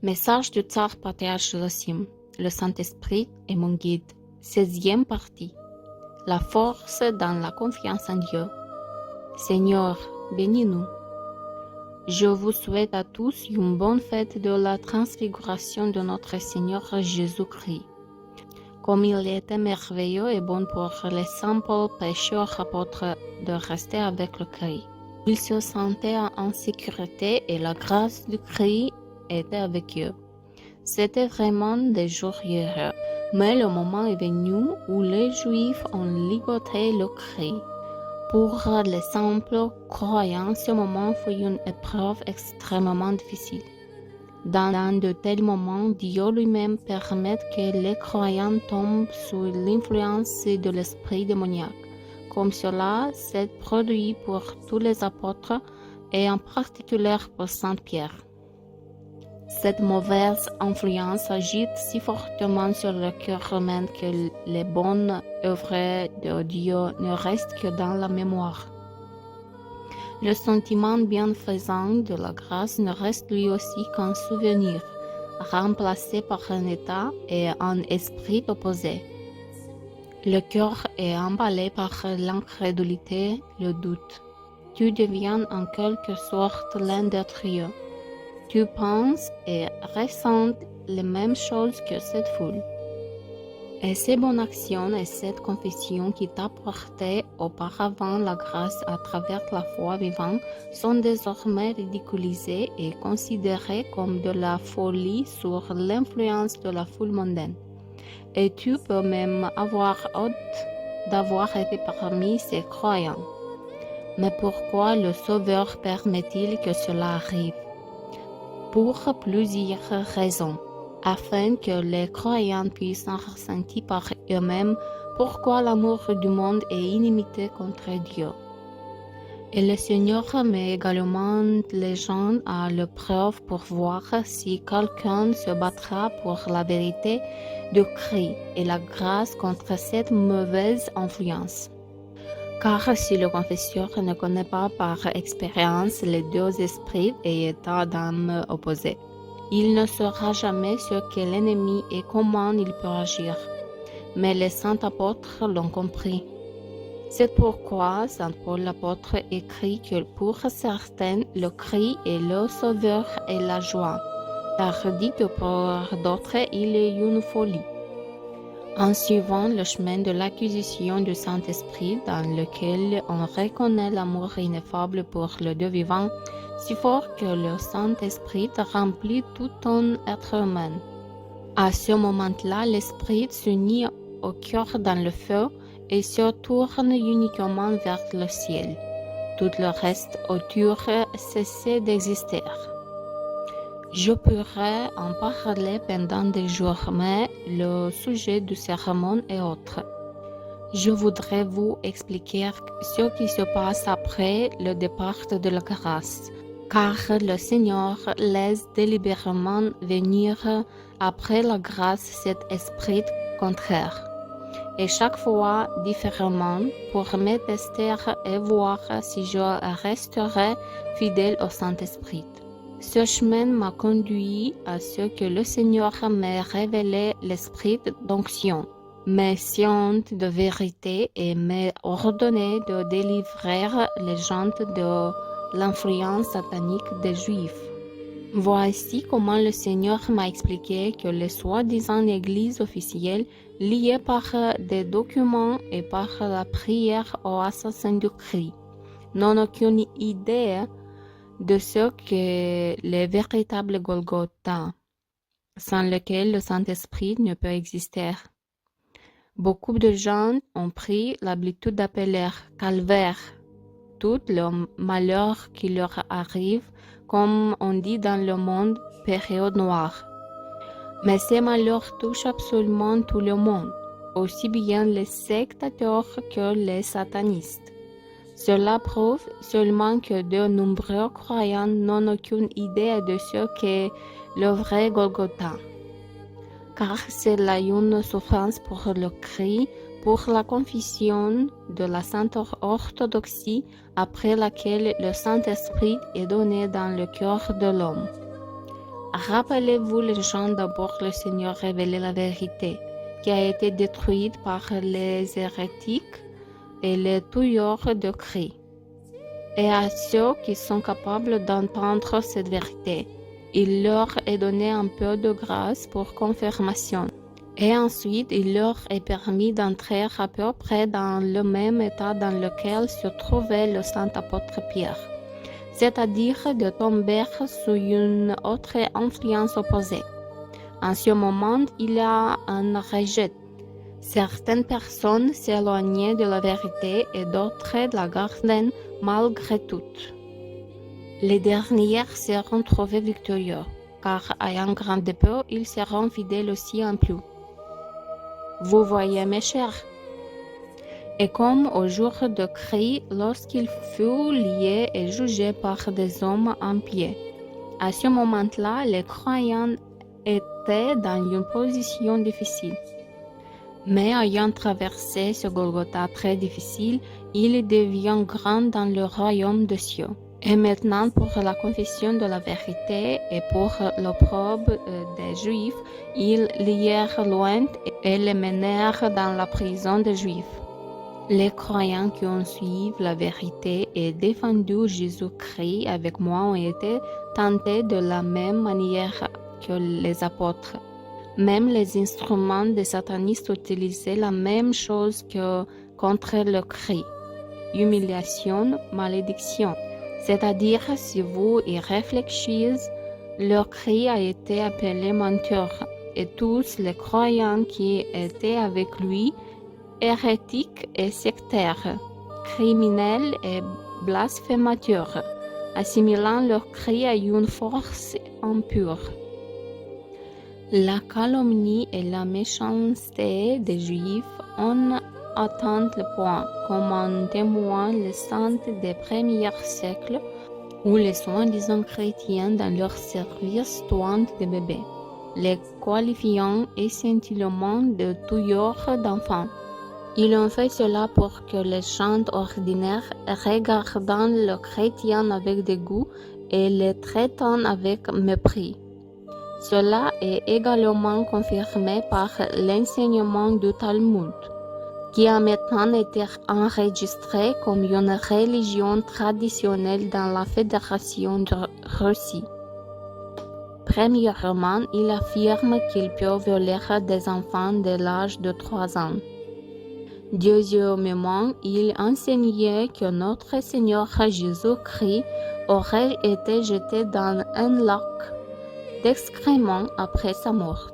Message du Tsar Patriarche Zosim. Le Saint-Esprit est mon guide. 16e partie. La force dans la confiance en Dieu. Seigneur, bénis-nous. Je vous souhaite à tous une bonne fête de la transfiguration de notre Seigneur Jésus-Christ. Comme il était merveilleux et bon pour les simples pécheurs apôtres de rester avec le Christ. Ils se sentaient en sécurité et la grâce du Christ était avec eux. C'était vraiment des jours heureux, mais le moment est venu où les Juifs ont ligoté le Christ. Pour les simples croyants, ce moment fut une épreuve extrêmement difficile. Dans de tels moments, Dieu lui-même permet que les croyants tombent sous l'influence de l'esprit démoniaque, comme cela s'est produit pour tous les apôtres et en particulier pour Saint Pierre. Cette mauvaise influence agite si fortement sur le cœur humain que les bonnes œuvres de Dieu ne restent que dans la mémoire. Le sentiment bienfaisant de la grâce ne reste lui aussi qu'un souvenir, remplacé par un état et un esprit opposé. Le cœur est emballé par l'incrédulité, le doute. Tu deviens en quelque sorte l'un d'entre eux. Tu penses et ressens les mêmes choses que cette foule. Et ces bonnes actions et cette confession qui t'apportaient auparavant la grâce à travers la foi vivante sont désormais ridiculisées et considérées comme de la folie sous l'influence de la foule mondaine. Et tu peux même avoir honte d'avoir été parmi ces croyants. Mais pourquoi le Sauveur permet-il que cela arrive? Pour plusieurs raisons, afin que les croyants puissent en ressentir par eux-mêmes pourquoi l'amour du monde est inimité contre Dieu. Et le Seigneur met également les gens à l'épreuve pour voir si quelqu'un se battra pour la vérité du Christ et la grâce contre cette mauvaise influence. Car si le confesseur ne connaît pas par expérience les deux esprits et états d'âme opposés, il ne saura jamais ce qu'est l'ennemi et comment il peut agir. Mais les saints apôtres l'ont compris. C'est pourquoi saint Paul l'apôtre écrit que pour certains, le Christ est le sauveur et la joie, car dit que pour d'autres, il est une folie. En suivant le chemin de l'acquisition du Saint-Esprit dans lequel on reconnaît l'amour ineffable pour le Dieu vivant, si fort que le Saint-Esprit remplit tout un être humain. À ce moment-là, l'Esprit s'unit au cœur dans le feu et se tourne uniquement vers le ciel. Tout le reste autour cesse d'exister. Je pourrais en parler pendant des jours, mais le sujet du sermon est autre. Je voudrais vous expliquer ce qui se passe après le départ de la grâce, car le Seigneur laisse délibérément venir après la grâce cet esprit contraire, et chaque fois différemment pour me tester et voir si je resterai fidèle au Saint-Esprit. Ce chemin m'a conduit à ce que le Seigneur m'ait révélé l'esprit d'onction, mes sciences de vérité et m'ait ordonné de délivrer les gens de l'influence satanique des Juifs. Voici comment le Seigneur m'a expliqué que les soi-disant églises officielles liées par des documents et par la prière au assassin du Christ n'ont aucune idée de ce que les véritables Golgotha, sans lequel le Saint-Esprit ne peut exister. Beaucoup de gens ont pris l'habitude d'appeler calvaire tout le malheur qui leur arrive, comme on dit dans le monde, période noire. Mais ces malheurs touchent absolument tout le monde, aussi bien les sectateurs que les satanistes. Cela prouve seulement que de nombreux croyants n'ont aucune idée de ce qu'est le vrai Golgotha. Car c'est là une souffrance pour le Christ, pour la confession de la Sainte Orthodoxie, après laquelle le Saint-Esprit est donné dans le cœur de l'homme. Rappelez-vous les gens d'abord le Seigneur révélait la vérité, qui a été détruite par les hérétiques et les tueurs de cris. Et à ceux qui sont capables d'entendre cette vérité, il leur est donné un peu de grâce pour confirmation. Et ensuite, il leur est permis d'entrer à peu près dans le même état dans lequel se trouvait le saint apôtre Pierre, c'est-à-dire de tomber sous une autre influence opposée. En ce moment, il y a un rejet. Certaines personnes s'éloignaient de la vérité et d'autres la gardaient malgré tout. Les dernières seront trouvées victorieux, car ayant grand peu, ils seront fidèles aussi en plus. Vous voyez, mes chers, et comme au jour de Christ, lorsqu'il fut lié et jugé par des hommes en pied. À ce moment-là, les croyants étaient dans une position difficile. Mais ayant traversé ce Golgotha très difficile, il devient grand dans le royaume des cieux. Et maintenant, pour la confession de la vérité et pour l'opprobre des Juifs, ils lièrent loin et les menèrent dans la prison des Juifs. Les croyants qui ont suivi la vérité et défendu Jésus-Christ avec moi ont été tentés de la même manière que les apôtres. Même les instruments des satanistes utilisaient la même chose que contre le Christ. Humiliation, malédiction. C'est-à-dire, si vous y réfléchissez, le Christ a été appelé menteur, et tous les croyants qui étaient avec lui, hérétiques et sectaires, criminels et blasphémateurs, assimilant leur cri à une force impure. La calomnie et la méchanceté des Juifs ont atteint le point, comme en témoignent les saints des premiers siècles, où les soi-disant chrétiens dans leur service tournent des bébés, les qualifiant essentiellement de tueurs d'enfants. Ils ont fait cela pour que les gens ordinaires, regardant le chrétien avec dégoût et les traitant avec mépris. Cela est également confirmé par l'enseignement du Talmud, qui a maintenant été enregistré comme une religion traditionnelle dans la Fédération de Russie. Premièrement, il affirme qu'il peut violer des enfants de l'âge de 3 ans. Deuxièmement, il enseignait que notre Seigneur Jésus-Christ aurait été jeté dans un lac d'excréments après sa mort.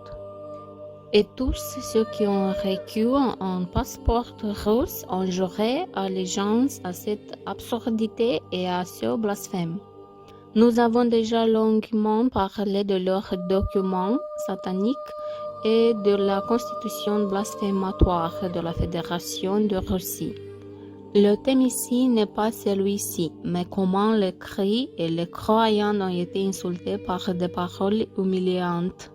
Et tous ceux qui ont reçu un passeport russe ont juré allégeance à cette absurdité et à ce blasphème. Nous avons déjà longuement parlé de leurs documents sataniques et de la constitution blasphématoire de la Fédération de Russie. Le thème ici n'est pas celui-ci, mais comment les cris et les croyants ont été insultés par des paroles humiliantes.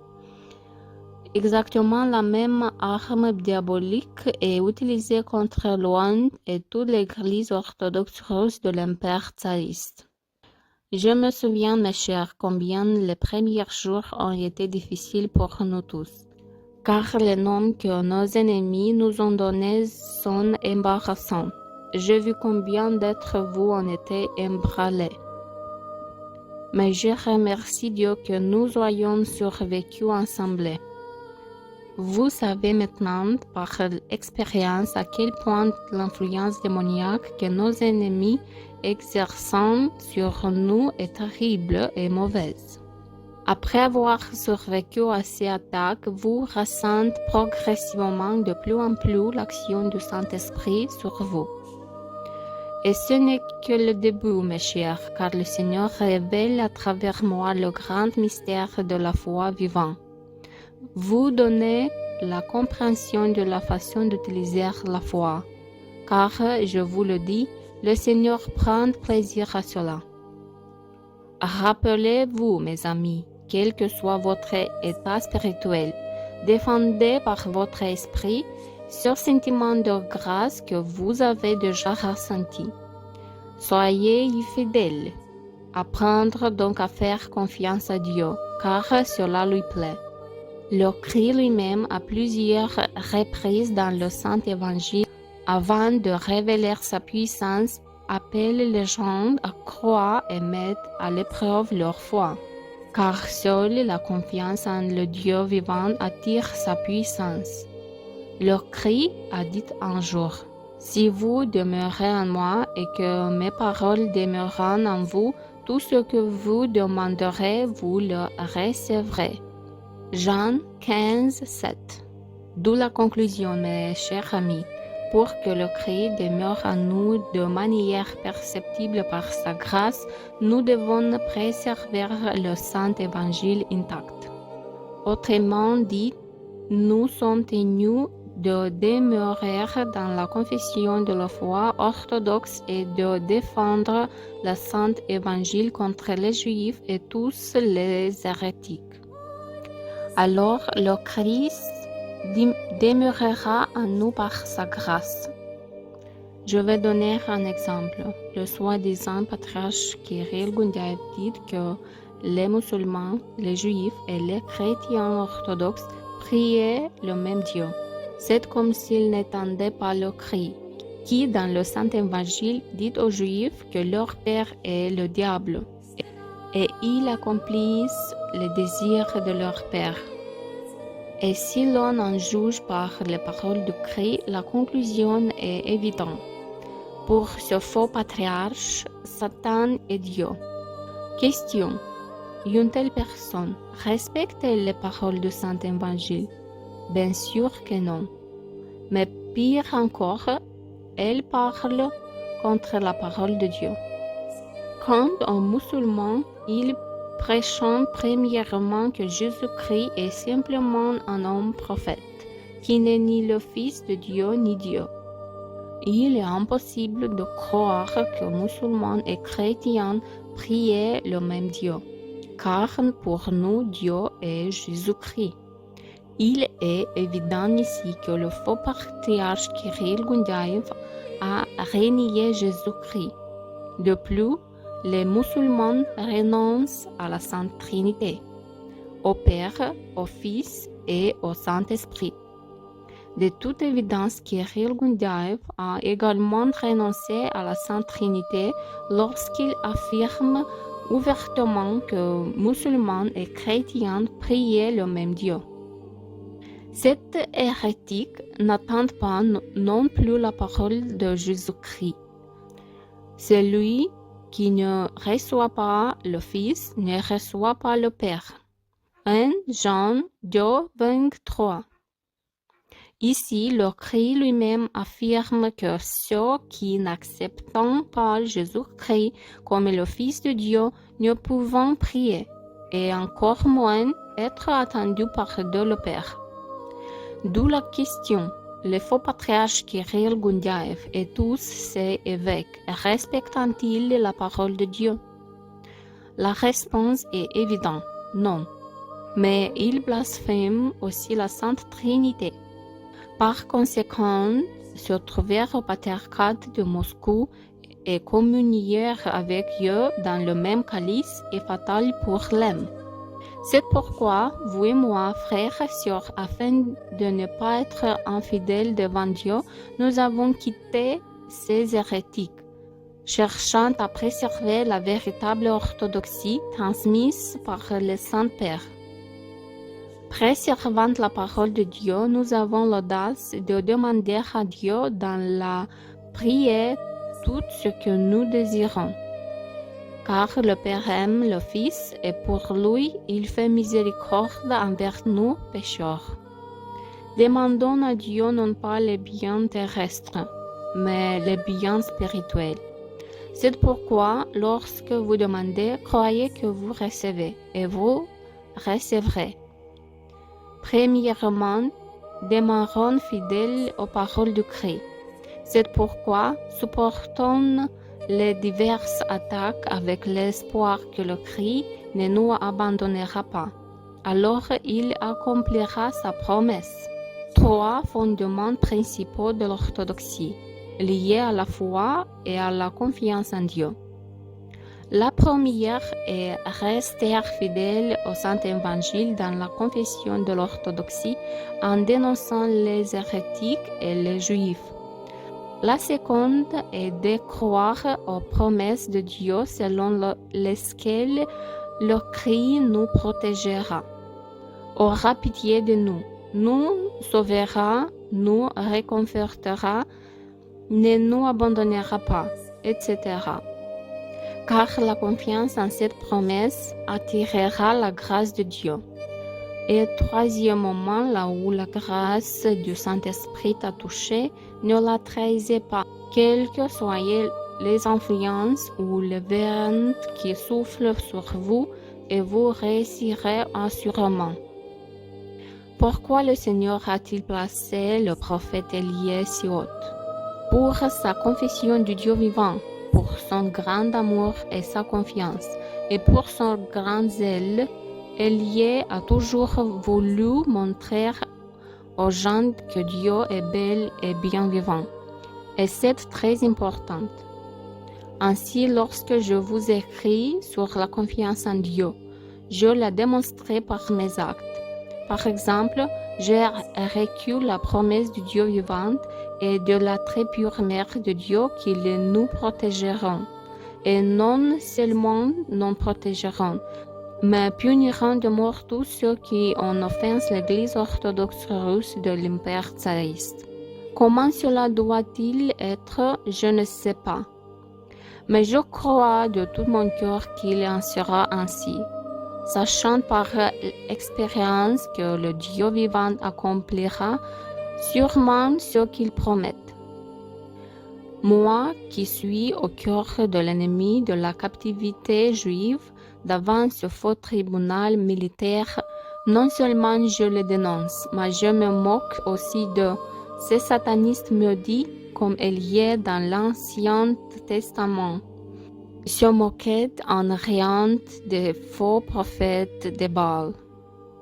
Exactement la même arme diabolique est utilisée contre l'Ouest et toute l'Église orthodoxe russe de l'Empire tsariste. Je me souviens, mes chers, combien les premiers jours ont été difficiles pour nous tous, car les noms que nos ennemis nous ont donnés sont embarrassants. J'ai vu combien d'entre vous ont été ébranlés. Mais je remercie Dieu que nous ayons survécu ensemble. Vous savez maintenant par l'expérience à quel point l'influence démoniaque que nos ennemis exercent sur nous est terrible et mauvaise. Après avoir survécu à ces attaques, vous ressentez progressivement de plus en plus l'action du Saint-Esprit sur vous. Et ce n'est que le début, mes chers, car le Seigneur révèle à travers moi le grand mystère de la foi vivante. Vous donnez la compréhension de la façon d'utiliser la foi, car, je vous le dis, le Seigneur prend plaisir à cela. Rappelez-vous, mes amis, quel que soit votre état spirituel, défendez par votre esprit ce sentiment de grâce que vous avez déjà ressenti. Soyez fidèles Apprendre donc à faire confiance à Dieu, car cela lui plaît. Le Christ lui-même, à plusieurs reprises dans le Saint Évangile, avant de révéler sa puissance, appelle les gens à croire et mettre à l'épreuve leur foi. Car seule la confiance en le Dieu vivant attire sa puissance. Le Christ a dit un jour, « Si vous demeurez en moi et que mes paroles demeureront en vous, tout ce que vous demanderez, vous le recevrez. » Jean 15, 7. D'où la conclusion, mes chers amis, pour que le Christ demeure en nous de manière perceptible par sa grâce, nous devons préserver le Saint Évangile intact. Autrement dit, nous sommes tenus de demeurer dans la confession de la foi orthodoxe et de défendre le Saint Évangile contre les Juifs et tous les hérétiques. Alors le Christ demeurera en nous par sa grâce. Je vais donner un exemple. Le soi-disant patriarche Kirill Gundyaev dit que les musulmans, les juifs et les chrétiens orthodoxes priaient le même Dieu. C'est comme s'ils n'entendaient pas le Christ, qui dans le Saint Évangile dit aux Juifs que leur père est le diable, et ils accomplissent les désirs de leur père. Et si l'on en juge par les paroles du Christ, la conclusion est évidente. Pour ce faux patriarche, Satan est Dieu. Question. Une telle personne respecte les paroles du Saint Évangile? Bien sûr que non. Mais pire encore, elle parle contre la parole de Dieu. Quand un musulman, il prêche premièrement que Jésus-Christ est simplement un homme prophète, qui n'est ni le Fils de Dieu ni Dieu. Il est impossible de croire que musulmans et chrétiens priaient le même Dieu, car pour nous, Dieu est Jésus-Christ. Il est évident ici que le faux patriarche Kirill Gundyaev a renié Jésus-Christ. De plus, les musulmans renoncent à la Sainte Trinité, au Père, au Fils et au Saint-Esprit. De toute évidence, Kirill Gundyaev a également renoncé à la Sainte Trinité lorsqu'il affirme ouvertement que musulmans et chrétiens priaient le même Dieu. Cet hérétique n'attend pas non plus la parole de Jésus-Christ. Celui qui ne reçoit pas le Fils ne reçoit pas le Père. 1 Jean 2, 23. Ici, le Christ lui-même affirme que ceux qui n'acceptent pas Jésus-Christ comme le Fils de Dieu ne peuvent prier, et encore moins être attendus par Dieu le Père. D'où la question, les faux patriarches Kirill Gundyaev et tous ses évêques respectent-ils la parole de Dieu? La réponse est évidente, non. Mais ils blasphèment aussi la Sainte Trinité. Par conséquent, se trouver au patriarcat de Moscou et communier avec eux dans le même calice est fatal pour l'âme. C'est pourquoi, vous et moi, frères et sœurs, afin de ne pas être infidèles devant Dieu, nous avons quitté ces hérétiques, cherchant à préserver la véritable orthodoxie transmise par le Saint-Père. Préservant la parole de Dieu, nous avons l'audace de demander à Dieu dans la prière tout ce que nous désirons. Car le Père aime le Fils et pour lui, il fait miséricorde envers nous pécheurs. Demandons à Dieu non pas les biens terrestres, mais les biens spirituels. C'est pourquoi, lorsque vous demandez, croyez que vous recevez, et vous recevrez. Premièrement, demeurons fidèles aux paroles du Christ. C'est pourquoi supportons les diverses attaques avec l'espoir que le Christ ne nous abandonnera pas. Alors il accomplira sa promesse. 3 fondements principaux de l'orthodoxie, liés à la foi et à la confiance en Dieu. La première est rester fidèle au Saint Évangile dans la confession de l'orthodoxie en dénonçant les hérétiques et les juifs. La seconde est de croire aux promesses de Dieu selon lesquelles le Christ nous protégera, aura pitié de nous, nous sauvera, nous réconfortera, ne nous abandonnera pas, etc. Car la confiance en cette promesse attirera la grâce de Dieu. Et troisièmement, là où la grâce du Saint-Esprit t'a touché, ne la trahissez pas, quelles que soient les influences ou les vents qui soufflent sur vous, et vous réussirez assurément. Pourquoi le Seigneur a-t-il placé le prophète Élie si haut? Pour sa confession du Dieu vivant, pour son grand amour et sa confiance, et pour son grand zèle. Élie a toujours voulu montrer aux gens que Dieu est bel et bien vivant. Et c'est très important. Ainsi, lorsque je vous écris sur la confiance en Dieu, je la démontrerai par mes actes. Par exemple, j'ai reçu la promesse du Dieu vivant et de la très pure Mère de Dieu qui nous protégeront. Et non seulement nous protégeront, mais puniront de mort tous ceux qui ont offensé l'Église orthodoxe russe de l'Empire tsariste. Comment cela doit-il être, je ne sais pas. Mais je crois de tout mon cœur qu'il en sera ainsi, sachant par expérience que le Dieu vivant accomplira sûrement ce qu'il promet. Moi, qui suis au cœur de l'ennemi de la captivité juive, devant ce faux tribunal militaire, non seulement je le dénonce, mais je me moque aussi de ces satanistes maudits comme Élie dans l'Ancien Testament. Se moquait en riant des faux prophètes de Baal.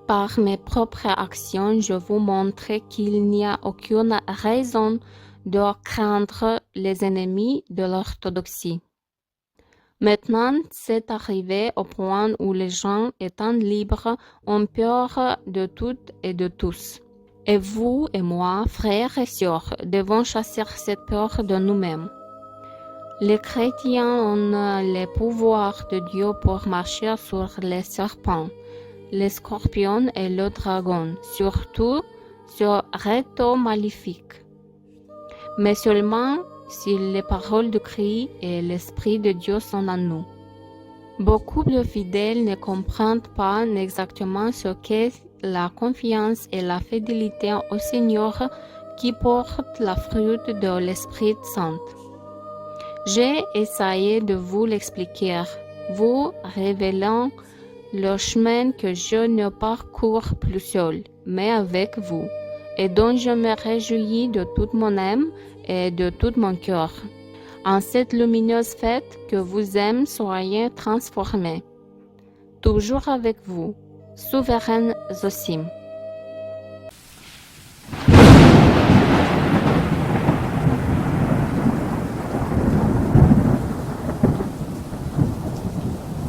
Par mes propres actions, je vous montre qu'il n'y a aucune raison de craindre les ennemis de l'orthodoxie. Maintenant, c'est arrivé au point où les gens, étant libres, ont peur de tout et de tous. Et vous et moi, frères et sœurs, devons chasser cette peur de nous-mêmes. Les chrétiens ont le pouvoir de Dieu pour marcher sur les serpents, les scorpions et le dragon, surtout sur Reto maléfique. Mais seulement si les paroles de Christ et l'Esprit de Dieu sont en nous. Beaucoup de fidèles ne comprennent pas exactement ce qu'est la confiance et la fidélité au Seigneur qui portent la fruit de l'Esprit Saint. J'ai essayé de vous l'expliquer, vous révélant le chemin que je ne parcours plus seul, mais avec vous, et dont je me réjouis de toute mon âme et de tout mon cœur. En cette lumineuse fête que vous aimez, soyez transformés. Toujours avec vous, souveraine Zosim.